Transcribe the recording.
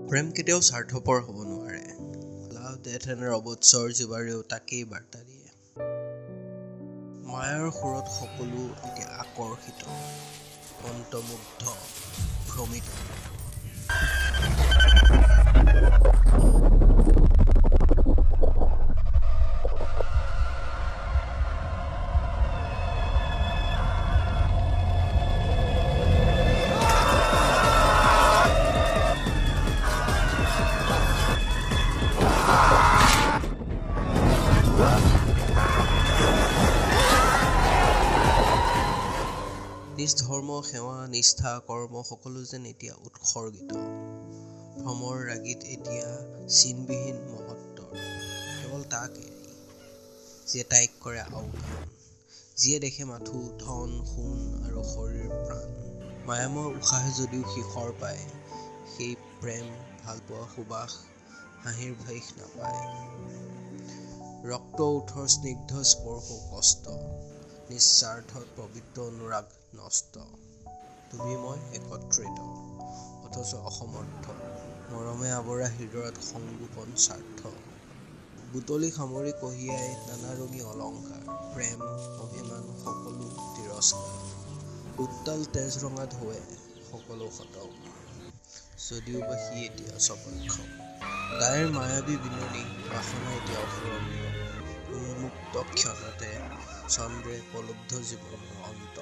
প্ৰেম কেতিয়াও স্বাৰ্থপৰ হ'ব নোৱাৰে। লাভ ডেথ এণ্ড ৰবটছৰ জীৱাৰেও তাকেই বাৰ্তা দিয়ে। মায়াৰ সুৰত সকলো এতিয়া আকৰ্ষিত, মন্ত্ৰমুগ্ধ, ভ্ৰমিত। নিজ ধৰ্ম, সেৱা, নিষ্ঠা, কৰ্ম সকলো যেন এতিয়া উৎসৰ্গিত। ভ্ৰমৰ ৰাগীত এতিয়া চিনবিহীন মহত্বৰ, কেৱল তাক এৰি, যিয়ে তাইক কৰে আওকাণ, যিয়ে দেখে মাথো ধন, সোণ আৰু শৰীৰ প্ৰাণ। মায়ামৰ উশাহে যদিও শিখৰ পায়, সেই প্ৰেম, ভালপোৱা, সুবাস, হাঁহিৰ ভাইষ নাপায়। ৰক্ত ওঠৰ স্নিগ্ধ স্পৰ্শ কষ্ট, নিস্বাৰ্থত পবিত্ৰ অনুৰাগ নষ্ট। তুমি মই একত্ৰিত, অথচ অসমৰ্থ, মৰমে আৱৰা হৃদয়ত সংগোপন স্বাৰ্থ। বুটলি সামৰি কঢ়িয়াই নানাৰঙী অলংকাৰ, প্ৰেম, অভিমান সকলো তিৰস্কাৰ। উত্তাল তেজ ৰঙা ঢৌৱে সকলো খতম, যদিওবা সি এতিয়া স্বপক্ষ। তাইৰ মায়াবী বিননি, বাসনা এতিয়া অফুৰন্ত, উন্মুক্ত ক্ষণতে চন্দ্ৰে প্ৰলুব্ধ জীৱনৰ অন্ত।